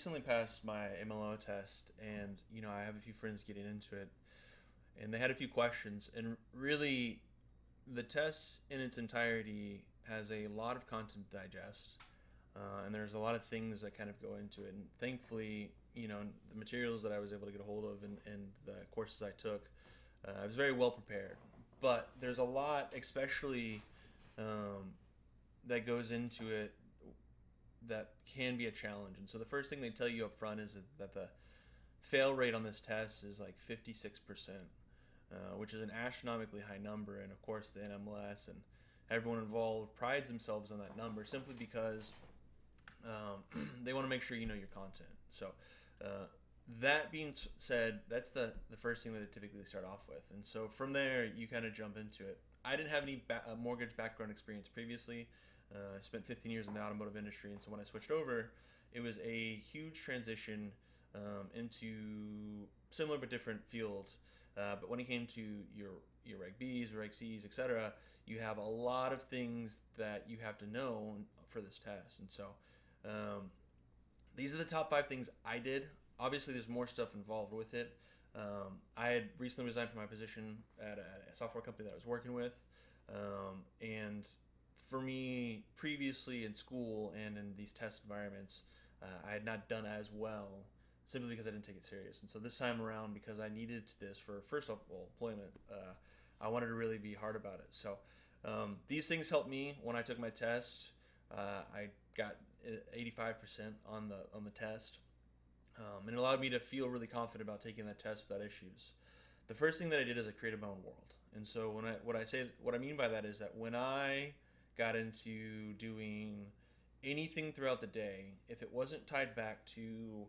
Recently passed my MLO test, and I have a few friends getting into it, and they had a few questions. And really, the test in its entirety has a lot of content to digest, and there's a lot of things that kind of go into it. And thankfully, the materials that I was able to get a hold of and the courses I took, I was very well prepared. But there's a lot, especially um, that goes into it that can be a challenge. And so the first thing they tell you up front is that the fail rate on this test is like 56%, which is an astronomically high number. And of course, the NMLS and everyone involved prides themselves on that number simply because they want to make sure you know your content. So, uh, that being said, that's the first thing that they typically start off with. And so from there, you kind of jump into it. I didn't have any mortgage background experience previously. I spent 15 years in the automotive industry, and so when I switched over, it was a huge transition into similar but different field. But when it came to your Reg Bs, Reg Cs, etc., you have a lot of things that you have to know for this test. And so um, these are the top five things I did. Obviously, there's more stuff involved with it. I had recently resigned from my position at a software company that I was working with, and for me, previously in school and in these test environments, I had not done as well simply because I didn't take it serious. And so this time around, because I needed this for first of all employment, I wanted to really be hard about it. So these things helped me when I took my test. I got 85% on the test, and it allowed me to feel really confident about taking that test without issues. The first thing that I did is I created my own world. And so what I mean by that is that when I got into doing anything throughout the day, if it wasn't tied back to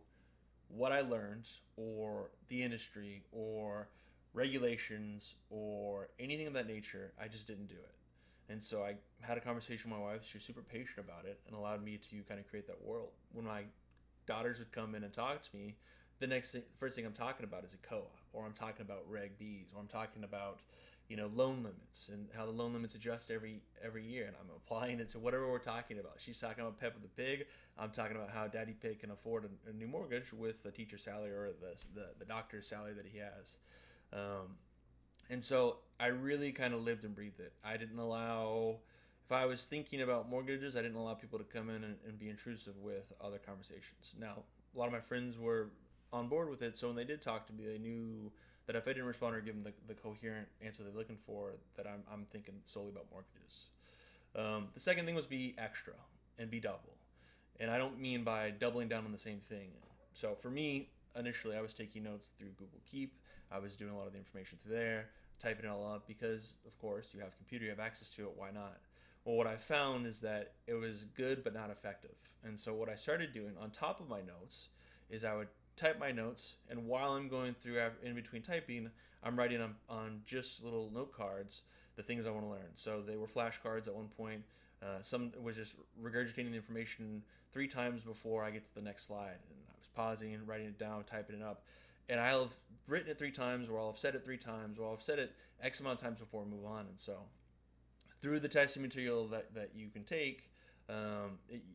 what I learned or the industry or regulations or anything of that nature, I just didn't do it. And so I had a conversation with my wife. She was super patient about it and allowed me to kind of create that world. When my daughters would come in and talk to me, first thing I'm talking about is a COA, or I'm talking about Reg Bs, or I'm talking about loan limits and how the loan limits adjust every year, and I'm applying it to whatever we're talking about. She's talking about Peppa the Pig. I'm talking about how Daddy Pig can afford a new mortgage with the teacher's salary or the doctor's salary that he has. And so I really kind of lived and breathed it. I didn't allow, if I was thinking about mortgages, I didn't allow people to come in and be intrusive with other conversations. Now, a lot of my friends were on board with it, so when they did talk to me, they knew that if I didn't respond or give them the coherent answer they're looking for, that I'm thinking solely about mortgages. The second thing was be extra and be double. And I don't mean by doubling down on the same thing. So for me, initially, I was taking notes through Google Keep. I was doing a lot of the information through there, typing it all up because, of course, you have a computer, you have access to it. Why not? Well, what I found is that it was good but not effective. And so what I started doing on top of my notes is I would type my notes, and while I'm going through in between typing, I'm writing on just little note cards the things I want to learn. So they were flashcards at one point. Some was just regurgitating the information 3 times before I get to the next slide, and I was pausing, writing it down, typing it up, and I'll have written it 3 times, or I'll have said it 3 times, or I'll have said it X amount of times before I move on. And so through the testing material that you can take,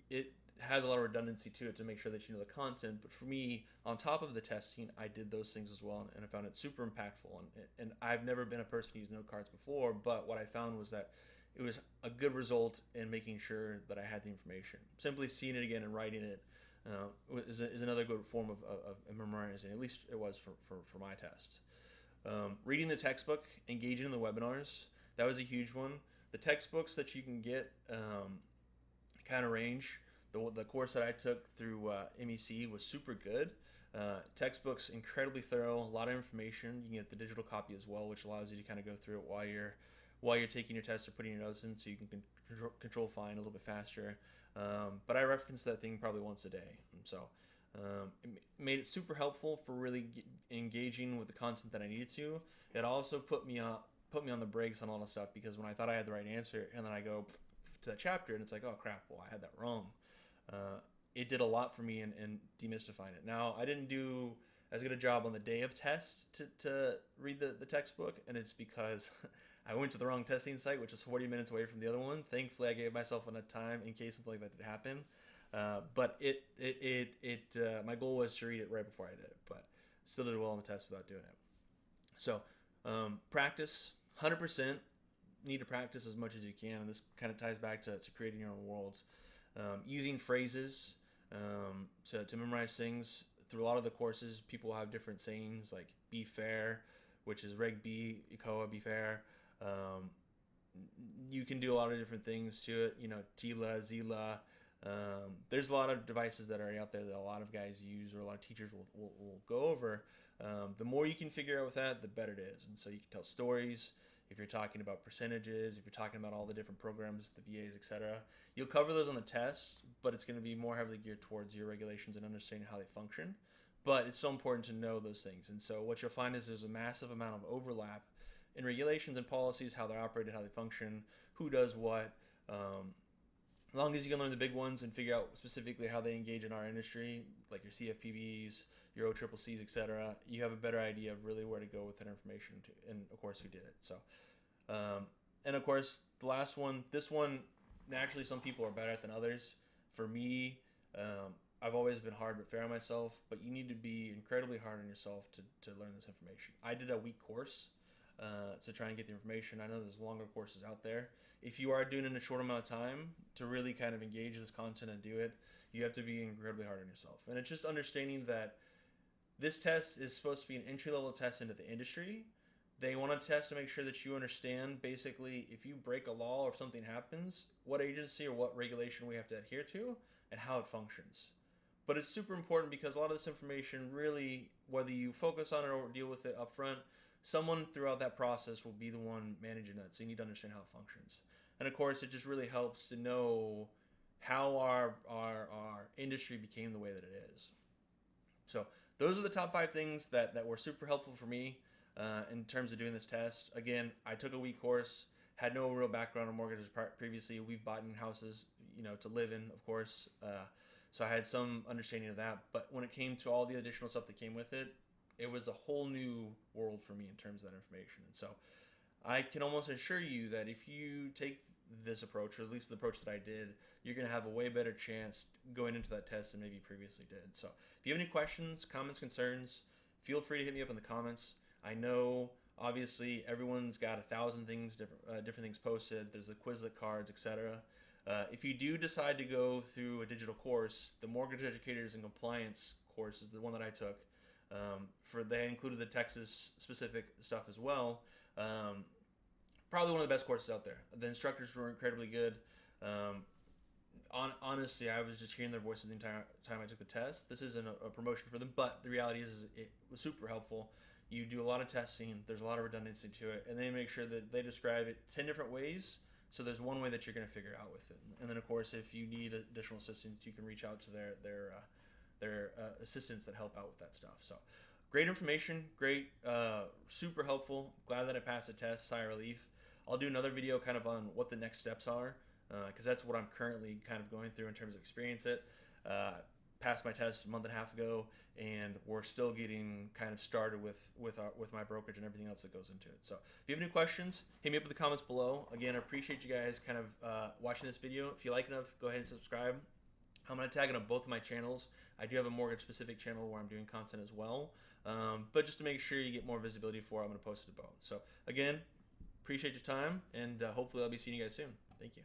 it has a lot of redundancy to it to make sure that you know the content. But for me, on top of the testing, I did those things as well, and I found it super impactful. And I've never been a person who used note cards before, but what I found was that it was a good result in making sure that I had the information. Simply seeing it again and writing it is another good form of memorizing. At least it was for my test. Reading the textbook, engaging in the webinars, that was a huge one. The textbooks that you can get kind of range. The course that I took through MEC was super good. Textbooks incredibly thorough, a lot of information. You can get the digital copy as well, which allows you to kind of go through it while you're taking your test or putting your notes in, so you can control find a little bit faster. But I reference that thing probably once a day, and so it made it super helpful for really engaging with the content that I needed to. It also put me on the brakes on a lot of stuff, because when I thought I had the right answer and then I go to that chapter and it's like, oh crap, well I had that wrong. It did a lot for me in demystifying it. Now, I didn't do as good a job on the day of test to read the textbook, and it's because I went to the wrong testing site, which is 40 minutes away from the other one. Thankfully, I gave myself enough time in case something like that did happen. But my goal was to read it right before I did it, but still did well on the test without doing it. So practice, 100%. Need to practice as much as you can, and this kind of ties back to creating your own worlds. Using phrases to memorize things. Through a lot of the courses, people have different sayings like "be fair," which is Reg B, ECOA, be fair. You can do a lot of different things to it. TILA, ZILA. There's a lot of devices that are out there that a lot of guys use, or a lot of teachers will go over. The more you can figure out with that, the better it is. And so you can tell stories. If you're talking about percentages, if you're talking about all the different programs, the VAs, etc., you'll cover those on the test, but it's going to be more heavily geared towards your regulations and understanding how they function. But it's so important to know those things. And so what you'll find is there's a massive amount of overlap in regulations and policies, how they're operated, how they function, who does what. As long as you can learn the big ones and figure out specifically how they engage in our industry, like your CFPBs, your OCCCs, etc., you have a better idea of really where to go with that information, and of course who did it. So, and of course the last one, this one, naturally some people are better at than others. For me, I've always been hard but fair on myself, but you need to be incredibly hard on yourself to learn this information. I did a week course to try and get the information. I know there's longer courses out there. If you are doing it in a short amount of time to really kind of engage this content and do it, you have to be incredibly hard on yourself. And it's just understanding that this test is supposed to be an entry-level test into the industry. They want to test to make sure that you understand, basically, if you break a law or if something happens, what agency or what regulation we have to adhere to and how it functions. But it's super important because a lot of this information really, whether you focus on it or deal with it up front, someone throughout that process will be the one managing it. So you need to understand how it functions. And of course, it just really helps to know how our industry became the way that it is. So those are the top 5 things that were super helpful for me in terms of doing this test. Again, I took a week course, had no real background on mortgages previously. We've bought in houses, to live in, of course. So I had some understanding of that. But when it came to all the additional stuff that came with it, it was a whole new world for me in terms of that information. And so I can almost assure you that if you take this approach, or at least the approach that I did, you're going to have a way better chance going into that test than maybe you previously did. So if you have any questions, comments, concerns, feel free to hit me up in the comments. I know obviously everyone's got 1,000 things, different things posted. There's the Quizlet cards, etc. If you do decide to go through a digital course, the Mortgage Educators and Compliance course is the one that I took. They included the Texas specific stuff as well. Probably one of the best courses out there. The instructors were incredibly good. Honestly, I was just hearing their voices the entire time I took the test. This isn't a promotion for them, but the reality is it was super helpful. You do a lot of testing. There's a lot of redundancy to it, and they make sure that they describe it 10 different ways. So there's one way that you're going to figure out with it. And then, of course, if you need additional assistance, you can reach out to their assistants that help out with that stuff. So great information, great, super helpful. Glad that I passed the test. Sigh of relief. I'll do another video kind of on what the next steps are, because that's what I'm currently kind of going through in terms of experience it. Passed my test a month and a half ago, and we're still getting kind of started with my brokerage and everything else that goes into it. So if you have any questions, hit me up in the comments below. Again, I appreciate you guys kind of watching this video. If you like enough, go ahead and subscribe. I'm going to tag it on both of my channels. I do have a mortgage-specific channel where I'm doing content as well. But just to make sure you get more visibility for it, I'm going to post it both. So again, appreciate your time, and hopefully I'll be seeing you guys soon. Thank you.